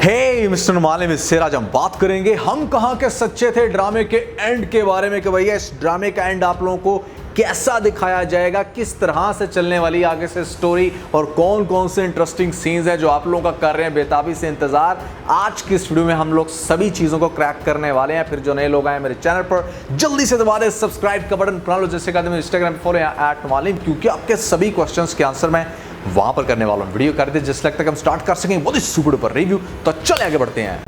हे mister मालिम, इससे आज हम बात करेंगे हम कहां के सच्चे थे ड्रामे के एंड के बारे में कि भैया इस ड्रामे का एंड आप लोगों को कैसा दिखाया जाएगा, किस तरह से चलने वाली आगे से स्टोरी और कौन कौन से इंटरेस्टिंग सीन्स हैं जो आप लोगों का कर रहे हैं बेताबी से इंतजार। आज की इस वीडियो में हम लोग सभी चीज़ों को क्रैक करने वाले हैं। फिर जो नए लोग आए मेरे चैनल पर जल्दी से दबा दें सब्सक्राइब का बटन, बना लो जैसे कहते हैं इंस्टाग्राम पर फॉलो या @मालिम, क्योंकि आपके सभी क्वेश्चंस के आंसर मैं वहां पर करने वाला हूं। वीडियो कर दे जिस लगता है हम स्टार्ट कर सकें बहुत ही सुपर पर रिव्यू। तो चले आगे बढ़ते हैं।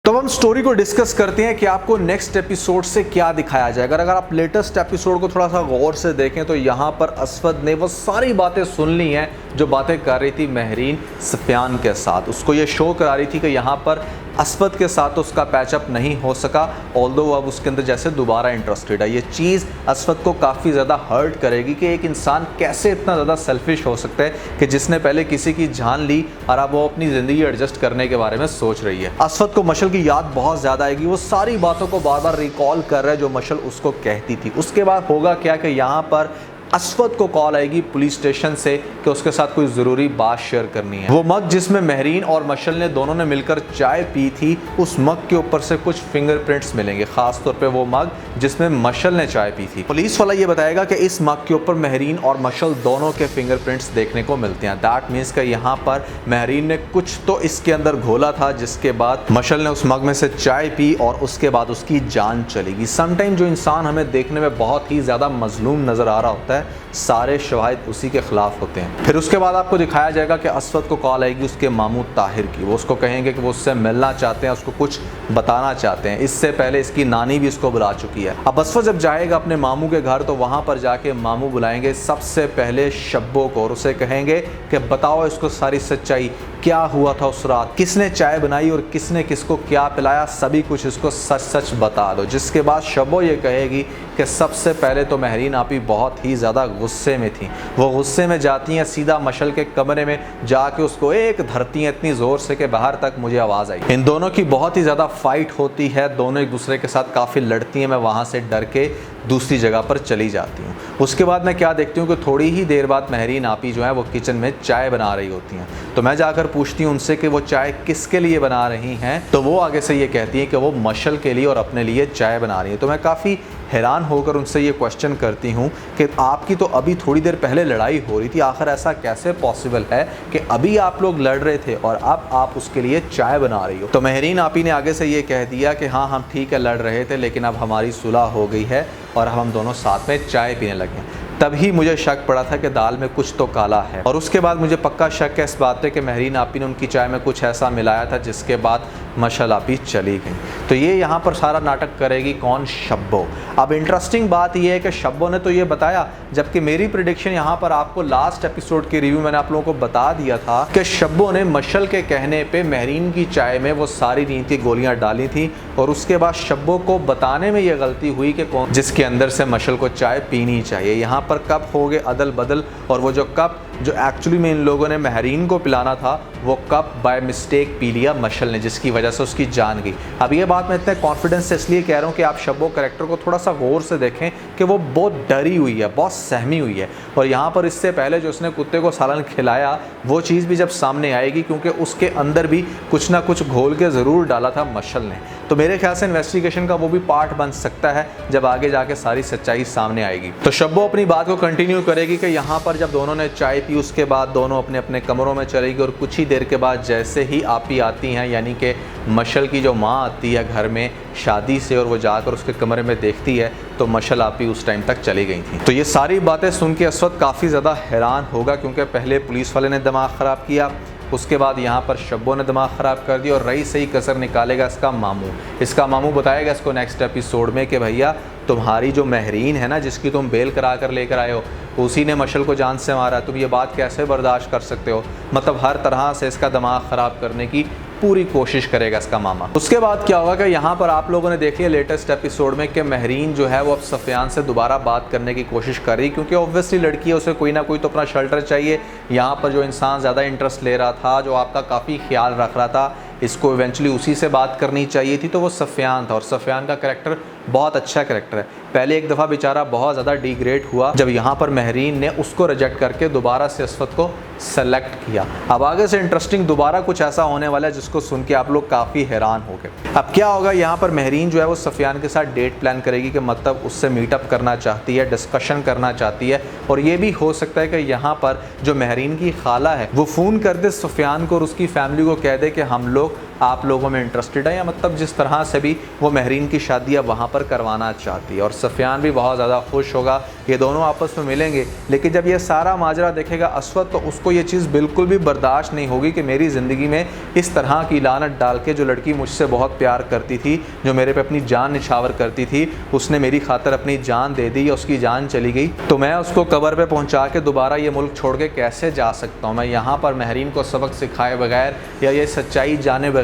तो हम स्टोरी को डिस्कस करते हैं कि आपको नेक्स्ट एपिसोड से क्या दिखाया जाएगा। अगर आप लेटेस्ट एपिसोड को थोड़ा सा गौर से देखें तो यहाँ पर असफद ने वो सारी बातें सुन ली हैं जो बातें कर रही थी महरीन सफियान के साथ। उसको ये शो करा रही थी कि यहाँ पर असफद के साथ तो उसका पैचअप नहीं हो सका, ऑल्दो अब उसके अंदर जैसे दोबारा इंटरेस्टेड है। ये चीज़ असफद को काफ़ी ज़्यादा हर्ट करेगी कि एक इंसान कैसे इतना ज़्यादा सेल्फिश हो सकता है कि जिसने पहले किसी की जान ली और अब वो अपनी ज़िंदगी एडजस्ट करने के बारे में सोच रही है। असफद को मशल की याद बहुत ज़्यादा आएगी, वो सारी बातों को बार बार रिकॉल कर रहा है जो मशल उसको कहती थी। उसके बाद होगा क्या कि यहाँ पर असफद को कॉल आएगी पुलिस स्टेशन से कि उसके साथ कोई ज़रूरी बात शेयर करनी है। वो मग जिसमें महरीन और मशल ने दोनों ने मिलकर चाय पी थी, उस मग के ऊपर से कुछ फिंगरप्रिंट्स मिलेंगे, खास तौर पे वो मग जिसमें मशल ने चाय पी थी। पुलिस वाला ये बताएगा कि इस मग के ऊपर महरीन और मशल दोनों के फिंगरप्रिंट्स देखने को मिलते हैं। दैट मीन्स कि यहाँ पर महरीन ने कुछ तो इसके अंदर घोला था जिसके बाद मशल ने उस मग में से चाय पी और उसके बाद उसकी जान चलेगी। समटाइम जो इंसान हमें देखने में बहुत ही ज़्यादा मजलूम नज़र आ रहा होता है, सारे शवाहिद उसी के खिलाफ होते हैं। फिर उसके बाद आपको दिखाया जाएगा कि असफद को कॉल आएगी उसके मामू ताहिर की। वो उसको कहेंगे कि वो उससे मिलना चाहते हैं, उसको कुछ बताना चाहते हैं। इससे पहले इसकी नानी भी उसको बुला चुकी है। अब असफद जब जाएगा अपने मामू के घर तो वहां पर जाके मामू बुलाएंगे सबसे पहले शब्बो को और उसे कहेंगे कि बताओ इसको सारी सच्चाई, क्या हुआ था उस रात, किसने चाय बनाई और किसने किसको क्या पिलाया, सभी कुछ इसको सच सच बता दो। जिसके बाद शब्बो ये कहेगी कि सबसे पहले तो महरीन आपी बहुत ही ज़्यादा गुस्से में थी। वो गुस्से में जाती हैं सीधा मशल के कमरे में जाके उसको एक धरती हैं इतनी ज़ोर से कि बाहर तक मुझे आवाज़ आई। इन दोनों की बहुत ही ज़्यादा फाइट होती है, दोनों एक दूसरे के साथ काफ़ी लड़ती हैं। मैं वहाँ से डर के दूसरी जगह पर चली जाती हूँ। उसके बाद मैं क्या देखती हूँ कि थोड़ी ही देर बाद महरीन आपी जो है वो किचन में चाय बना रही होती हैं। तो मैं जाकर पूछती हूँ उनसे कि वो चाय किसके लिए बना रही हैं। तो वो आगे से ये कहती हैं कि वो मशल के लिए और अपने लिए चाय बना रही हैं। तो मैं काफ़ी हैरान होकर उनसे ये क्वेश्चन करती हूँ कि आपकी तो अभी थोड़ी देर पहले लड़ाई हो रही थी, आखिर ऐसा कैसे पॉसिबल है कि अभी आप लोग लड़ रहे थे और अब आप उसके लिए चाय बना रही हो। तो महरीन आपी ने आगे से ये कह दिया कि हाँ हम ठीक है लड़ रहे थे, लेकिन अब हमारी सुलह हो गई है और हम दोनों साथ में चाय पीने लगे। तभी मुझे शक पड़ा था कि दाल में कुछ तो काला है और उसके बाद मुझे पक्का शक है इस बात पे कि महरीन आपी ने उनकी चाय में कुछ ऐसा मिलाया था जिसके बाद मशल आपी चली गई। तो ये यहाँ पर सारा नाटक करेगी कौन? शब्बो। अब इंटरेस्टिंग बात यह है कि शब्बो ने तो ये बताया, जबकि मेरी प्रेडिक्शन यहाँ पर आपको लास्ट एपिसोड के रिव्यू मैंने आप लोगों को बता दिया था कि शब्बो ने मशल के कहने पे महरीन की चाय में वो सारी नींद की गोलियाँ डाली थी और उसके बाद शब्बो को बताने में ये गलती हुई कि कौन जिसके अंदर से मशल को चाय पीनी चाहिए। यहाँ पर कप हो गए अदल बदल और वो जो कप जो एक्चुअली में इन लोगों ने महरीन को पिलाना था वो कप बाय मिस्टेक पी लिया मशल ने, जिसकी वजह से उसकी जान गई। अब ये बात मैं इतने कॉन्फिडेंस से इसलिए कह रहा हूँ कि आप शब्बो कैरेक्टर को थोड़ा सा गौर से देखें कि वो बहुत डरी हुई है, बहुत सहमी हुई है। और यहाँ पर इससे पहले जो उसने कुत्ते को सालन खिलाया वो चीज़ भी जब सामने आएगी, क्योंकि उसके अंदर भी कुछ ना कुछ घोल के ज़रूर डाला था मशल ने। तो मेरे ख्याल से इन्वेस्टिगेशन का वो भी पार्ट बन सकता है जब आगे जाके सारी सच्चाई सामने आएगी। तो शब्बो अपनी बात को कंटिन्यू करेगी कि यहाँ पर जब दोनों ने चाय पी उसके बाद दोनों अपने अपने कमरों में चलेगी और कुछ ही देर के बाद जैसे ही आपी आती हैं, यानी कि मशल की जो माँ आती है घर में शादी से और वो जाकर उसके कमरे में देखती है तो मशल आपी उस टाइम तक चली गई थी। तो ये सारी बातें सुन के असफद काफ़ी ज़्यादा हैरान होगा, क्योंकि पहले पुलिस वाले ने दिमाग ख़राब किया, उसके बाद यहाँ पर शब्बो ने दिमाग ख़राब कर दिया और रही सही कसर निकालेगा इसका मामू। इसका मामू बताएगा इसको नेक्स्ट एपिसोड में कि भैया तुम्हारी जो महरीन है ना, जिसकी तुम बेल करा कर लेकर आए हो, उसी ने मशल को जान से मारा। तुम ये बात कैसे बर्दाश्त कर सकते हो? मतलब हर तरह से इसका दिमाग ख़राब करने की पूरी कोशिश करेगा इसका मामा। उसके बाद क्या होगा कि यहाँ पर आप लोगों ने देख लिया लेटेस्ट एपिसोड में कि महरीन जो है वो अब सफियान से दोबारा बात करने की कोशिश कर रही, क्योंकि ऑब्वियसली लड़की है, उसे कोई ना कोई तो अपना शेल्टर चाहिए। यहाँ पर जो इंसान ज़्यादा इंटरेस्ट ले रहा था, जो आपका काफ़ी ख्याल रख रहा था, इसको इवेंचुअली उसी से बात करनी चाहिए थी, तो वो सफियान था। और सफियान का कैरेक्टर बहुत अच्छा कैरेक्टर है। पहले एक दफ़ा बेचारा बहुत ज़्यादा डिग्रेड हुआ जब यहाँ पर महरीन ने उसको रिजेक्ट करके दोबारा से असफद को सेलेक्ट किया। अब आगे से इंटरेस्टिंग दोबारा कुछ ऐसा होने वाला है जिसको सुन के आप लोग काफ़ी हैरान हो गए। अब क्या होगा, यहाँ पर महरीन जो है वो सफियान के साथ डेट प्लान करेगी कि मतलब उससे मीटअप करना चाहती है, डिस्कशन करना चाहती है। और ये भी हो सकता है कि यहाँ पर जो महरीन की खाला है वो फ़ोन कर दे सफियान को और उसकी फैमिली को कह दे कि हम लोग आप लोगों में इंटरेस्टेड है, या मतलब जिस तरह से भी वो महरीन की शादी अब वहाँ पर करवाना चाहती है। और सफियान भी बहुत ज़्यादा खुश होगा, ये दोनों आपस में मिलेंगे। लेकिन जब ये सारा माजरा देखेगा असवद तो उसको ये चीज़ बिल्कुल भी बर्दाश्त नहीं होगी कि मेरी ज़िंदगी में इस तरह की लानत डाल के जो लड़की मुझसे बहुत प्यार करती थी, जो मेरे पे अपनी जान निछावर करती थी, उसने मेरी खातर अपनी जान दे दी या उसकी जान चली गई, तो मैं उसको कब्र पे पहुंचा के दोबारा ये मुल्क छोड़ के कैसे जा सकता हूँ। मैं यहाँ पर महरीन को सबक सिखाए बगैर या ये सच्चाई जाने बगैर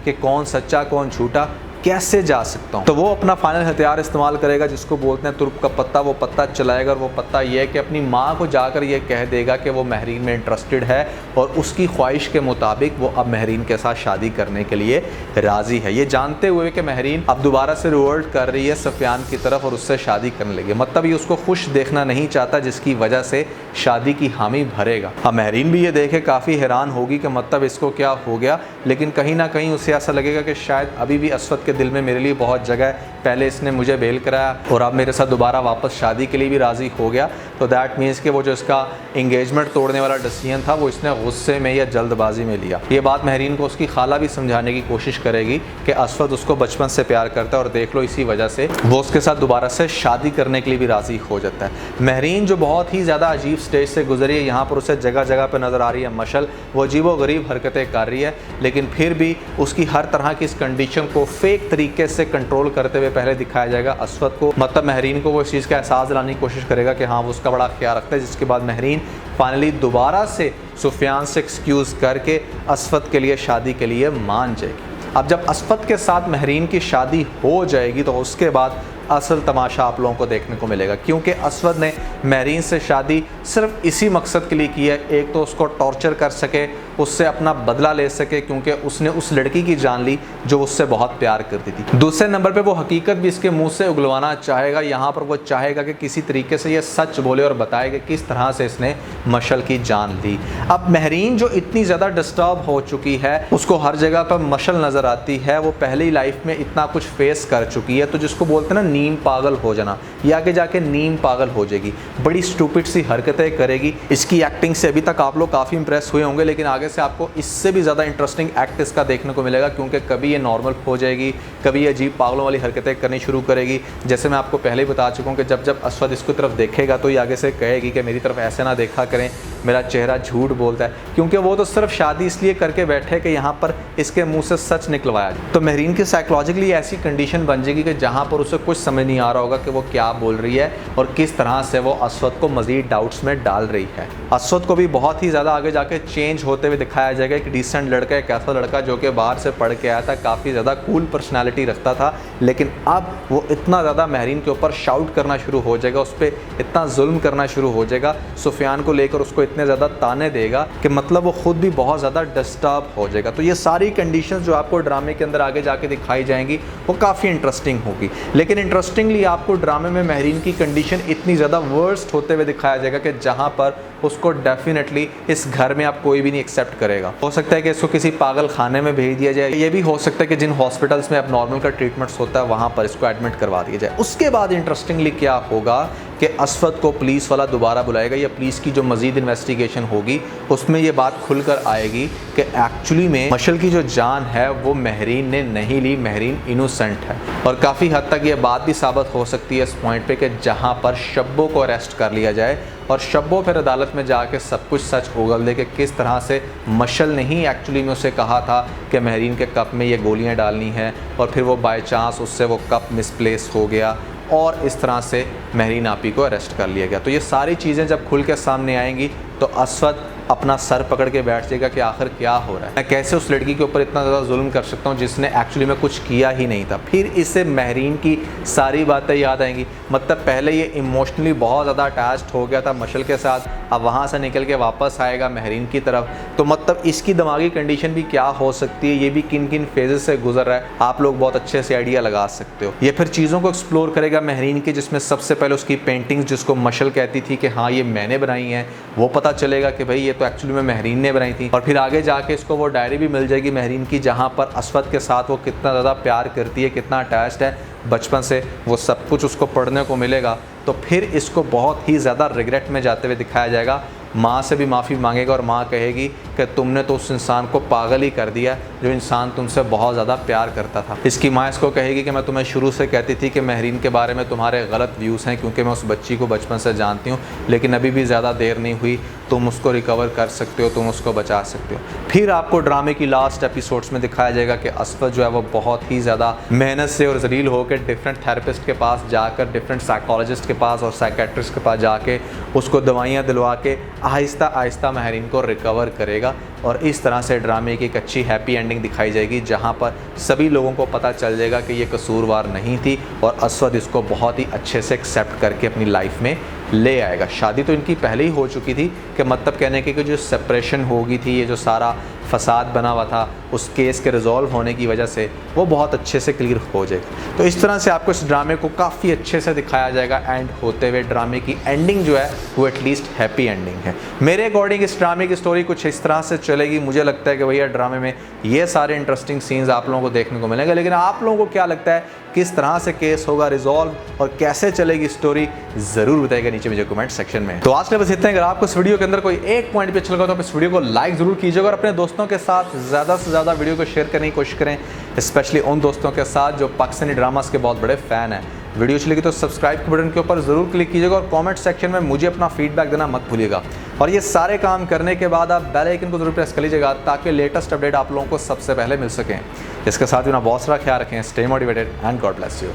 कि कौन सच्चा कौन झूठा कैसे जा सकता हूँ। तो वो अपना फाइनल हथियार इस्तेमाल करेगा जिसको बोलते हैं तुर्क का पत्ता। वो पत्ता चलाएगा और वो पत्ता ये है कि अपनी माँ को जाकर ये कह देगा कि वो महरीन में इंटरेस्टेड है और उसकी ख्वाहिश के मुताबिक वो अब महरीन के साथ शादी करने के लिए राज़ी है, ये जानते हुए कि महरीन अब दोबारा से रिवर्ट कर रही है सफियान की तरफ और उससे शादी करने लगी। मतलब ये उसको खुश देखना नहीं चाहता जिसकी वजह से शादी की हामी भरेगा। अब महरीन भी ये देखे काफ़ी हैरान होगी कि मतलब इसको क्या हो गया, लेकिन कहीं ना कहीं उसे ऐसा लगेगा कि शायद अभी भी असवद के दिल में मेरे लिए बहुत जगह है। पहले इसने मुझे बेल कराया और अब मेरे साथ दोबारा वापस शादी के लिए भी राज़ी हो गया, तो दैट मीन्स कि वो जो इसका एंगेजमेंट तोड़ने वाला डिसीजन था वो इसने गुस्से में या जल्दबाजी में लिया। ये बात महरीन को उसकी खाला भी समझाने की कोशिश करेगी कि असवद उसको बचपन से प्यार करता है और देख लो इसी वजह से वो उसके साथ दोबारा से शादी करने के लिए भी राज़ी हो जाता है। महरीन जो बहुत ही ज़्यादा अजीब स्टेज से गुजरी है, यहाँ पर उसे जगह जगह पर नज़र आ रही है मशल, वो अजीबोगरीब हरकतें कर रही है, लेकिन फिर भी उसकी हर तरह की इस कंडीशन को फेक तरीके से कंट्रोल करते हुए पहले दिखाया जाएगा असवद को। मतलब महरीन को वो इस चीज़ का एहसास दिलाने की कोशिश करेगा कि हाँ वो उसका बड़ा ख्याल रखता है, जिसके बाद महरीन फाइनली दोबारा से सुफियान से एक्सक्यूज़ करके असवद के लिए शादी के लिए मान जाएगी। अब जब असवद के साथ महरीन की शादी हो जाएगी तो उसके बाद असल तमाशा आप लोगों को देखने को मिलेगा, क्योंकि असवद ने महरीन से शादी सिर्फ इसी मकसद के लिए की है, एक तो उसको टॉर्चर कर सके, उससे अपना बदला ले सके, क्योंकि उसने उस लड़की की जान ली जो उससे बहुत प्यार करती थी। दूसरे नंबर पे वो हकीकत भी इसके मुंह से उगलवाना चाहेगा। यहाँ पर वो चाहेगा कि किसी तरीके से ये सच बोले और बताए कि किस तरह से इसने मशल की जान ली। अब महरीन जो इतनी ज़्यादा डिस्टर्ब हो चुकी है, उसको हर जगह पर मशल नज़र आती है, वो पहली लाइफ में इतना कुछ फेस कर चुकी है, तो जिसको बोलते हैं ना नीम पागल हो जाना, ये आगे जाके नीम पागल हो जाएगी, बड़ी स्टूपिड सी हरकतें करेगी। इसकी एक्टिंग से अभी तक आप लोग काफ़ी इंप्रेस हुए होंगे, लेकिन आगे से आपको इससे भी ज़्यादा इंटरेस्टिंग एक्ट इसका देखने को मिलेगा, क्योंकि कभी ये नॉर्मल हो जाएगी, कभी ये अजीब पागलों वाली हरकतें करनी शुरू करेगी। जैसे मैं आपको पहले ही बता चुका हूँ कि जब जब असवद इसको तरफ देखेगा तो ये आगे से कहेगी कि मेरी तरफ ऐसे ना देखा करें, मेरा चेहरा झूठ बोलता है, क्योंकि वो तो सिर्फ शादी इसलिए करके बैठे कि यहाँ पर इसके मुँह से सच निकलवाया जाए। तो महरीन की साइकोलॉजिकली ऐसी कंडीशन बन जाएगी कि जहाँ पर उसे कुछ समझ नहीं आ रहा होगा कि वो क्या बोल रही है और किस तरह से वो असवद को मज़ीद डाउट्स में डाल रही है। असवद को भी बहुत ही ज़्यादा आगे जाके चेंज होते हुए दिखाया जाएगा। एक डिसेंट लड़का, एक ऐसा लड़का जो कि बाहर से पढ़ के आया था, काफ़ी ज़्यादा कूल पर्सनैलिटी रखता था, लेकिन अब वो इतना ज़्यादा महरीन के ऊपर शाउट करना शुरू हो जाएगा, उस पर इतना जुल्म करना शुरू हो जाएगा, सुफियान को लेकर उसको इतने ज़्यादा ताने देगा कि मतलब वो खुद भी बहुत ज़्यादा डिस्टर्ब हो जाएगा। तो ये सारी कंडीशंस जो आपको ड्रामे के अंदर आगे जाके दिखाई जाएंगी वो काफ़ी इंटरेस्टिंग होगी। लेकिन इंटरेस्टिंगली आपको ड्रामे में महरीन की कंडीशन इतनी ज़्यादा वर्स्ट होते हुए दिखाया जाएगा कि जहाँ पर उसको डेफिनेटली इस घर में आप कोई भी नहीं एक्सेप्ट करेगा। हो सकता है कि इसको किसी पागल खाने में भेज दिया जाए, ये भी हो सकता है कि जिन हॉस्पिटल्स में एबनॉर्मल का ट्रीटमेंट्स होता है वहाँ पर इसको एडमिट करवा दिया जाए। उसके बाद इंटरेस्टिंगली क्या होगा कि असवद को पुलिस वाला दोबारा बुलाएगा, या पुलिस की जो मज़ीद इन्वेस्टिगेशन होगी उसमें ये बात खुलकर आएगी कि एक्चुअली में मशल की जो जान है वो महरीन ने नहीं ली, महरीन इनोसेंट है। और काफ़ी हद तक ये बात भी साबित हो सकती है इस पॉइंट पे कि जहाँ पर शब्बो को अरेस्ट कर लिया जाए और शब्बो फिर अदालत में जाके सब कुछ सच उगल दे कि किस तरह से मशल ने ही एक्चुअली में उसे कहा था कि महरीन के कप में ये गोलियाँ डालनी हैं, और फिर वो बाय चांस उससे वो कप मिसप्लेस हो गया और इस तरह से महरीन आपी को अरेस्ट कर लिया गया। तो ये सारी चीज़ें जब खुल के सामने आएंगी तो असवद अपना सर पकड़ के बैठ जाएगा कि आखिर क्या हो रहा है, मैं कैसे उस लड़की के ऊपर इतना ज़्यादा जुल्म कर सकता हूँ जिसने एक्चुअली में कुछ किया ही नहीं था। फिर इससे महरीन की सारी बातें याद आएंगी। मतलब पहले ये इमोशनली बहुत ज़्यादा अटैच्ड हो गया था मशल के साथ, अब वहाँ से निकल के वापस आएगा महरीन की तरफ। तो मतलब इसकी दिमागी कंडीशन भी क्या हो सकती है, ये भी किन किन फेजेस से गुजर रहा है, आप लोग बहुत अच्छे से आइडिया लगा सकते हो। ये फिर चीज़ों को एक्सप्लोर करेगा महरीन की, जिसमें सबसे पहले उसकी पेंटिंग्स, जिसको मशल कहती थी कि हाँ ये मैंने बनाई हैं, वो पता चलेगा कि भाई ये तो एक्चुअली में महरीन ने बनाई थी। और फिर आगे जाके इसको वो डायरी भी मिल जाएगी महरीन की, जहाँ पर असवद के साथ वो कितना ज़्यादा प्यार करती है, कितना अटैच्ड है बचपन से, वो सब कुछ उसको पढ़ने को मिलेगा। तो फिर इसको बहुत ही ज़्यादा रिग्रेट में जाते हुए दिखाया जाएगा। माँ से भी माफ़ी मांगेगा और माँ कहेगी कि तुमने तो उस इंसान को पागल ही कर दिया जो इंसान तुमसे बहुत ज़्यादा प्यार करता था। इसकी माँ इसको कहेगी कि मैं तुम्हें शुरू से कहती थी कि महरीन के बारे में तुम्हारे गलत व्यूज़ हैं, क्योंकि मैं उस बच्ची को बचपन से जानती हूँ, लेकिन अभी भी ज़्यादा देर नहीं हुई, तुम उसको रिकवर कर सकते हो, तुम उसको बचा सकते हो। फिर आपको ड्रामे की लास्ट एपिसोड्स में दिखाया जाएगा कि असफद जो है वो बहुत ही ज़्यादा मेहनत से और जलील होकर डिफरेंट थेरेपिस्ट के पास जाकर, डिफरेंट साइकोलॉजिस्ट के पास और साइकेट्रिस्ट के पास जाके उसको दवाइयाँ दिलवा के आहिस्ता आहिस्ता महरीन को रिकवर करेगा। और इस तरह से ड्रामे की एक अच्छी हैप्पी एंडिंग दिखाई जाएगी, जहाँ पर सभी लोगों को पता चल जाएगा कि ये कसूरवार नहीं थी और असवद इसको बहुत ही अच्छे से एक्सेप्ट करके अपनी लाइफ में ले आएगा। शादी तो इनकी पहले ही हो चुकी थी, कि मतलब कहने की कि जो सेपरेशन हो गई थी, ये जो सारा फसाद बना हुआ था उस केस के रिजॉल्व होने की वजह से वो बहुत अच्छे से क्लियर हो जाएगा। तो इस तरह से आपको इस ड्रामे को काफ़ी अच्छे से दिखाया जाएगा। एंड होते हुए ड्रामे की एंडिंग जो है वो एटलीस्ट हैप्पी एंडिंग है। मेरे अकॉर्डिंग इस ड्रामे की स्टोरी कुछ इस तरह से चलेगी। मुझे लगता है कि भैया ड्रामे में ये सारे इंटरेस्टिंग सीन्स आप लोगों को देखने को मिलेंगे, लेकिन आप लोगों को क्या लगता है किस तरह से केस होगा रिजॉल्व और कैसे चलेगी स्टोरी, ज़रूर बताइएगा नीचे मुझे कमेंट सेक्शन में। तो आज के बस इतना। अगर आपको इस वीडियो के अंदर कोई एक पॉइंट भी अच्छा लगा तो आप इस वीडियो को लाइक ज़रूर कीजिएगा और अपने दोस्तों के साथ ज़्यादा से ज़्यादा वीडियो को शेयर करने की कोशिश करें, स्पेशली उन दोस्तों के साथ जो पाकिस्तानी ड्रामास के बहुत बड़े फ़ैन हैं। वीडियो अच्छी लगी तो सब्सक्राइब के बटन के ऊपर ज़रूर क्लिक कीजिएगा और कमेंट सेक्शन में मुझे अपना फीडबैक देना मत भूलिएगा। और ये सारे काम करने के बाद आप बेल आइकन को जरूर प्रेस कर लीजिएगा, ताकि लेटेस्ट अपडेट आप लोगों को सबसे पहले मिल सकें। इसके साथ ही ना बहुत सारा ख्याल रखें। Stay motivated and God bless you.